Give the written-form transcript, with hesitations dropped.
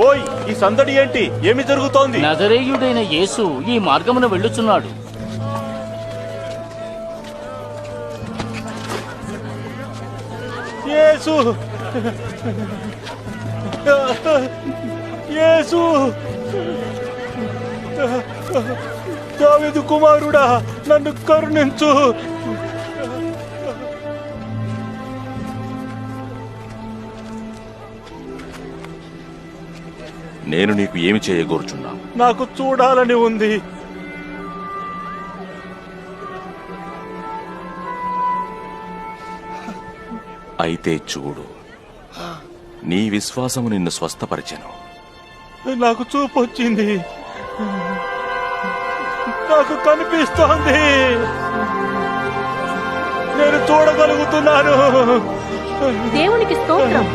ఓయ్, ఈ సందడి ఏంటి? ఏమి జరుగుతోంది? నజరేయుడైన యేసు ఈ మార్గమున వెళ్ళుచున్నాడు. యేసు, యేసు, దావీదు కుమారుడా, నన్ను కరుణించు. నేను నీకు ఏమి చేయగోరుచున్నా? నాకు చూడాలని ఉంది. అయితే చూడు, నీ విశ్వాసము నిన్ను స్వస్థపరిచెను. నాకు చూపు వచ్చింది, నాకు కనిపిస్తోంది, నేను చూడగలుగుతున్నాను. దేవునికి స్తోత్రం.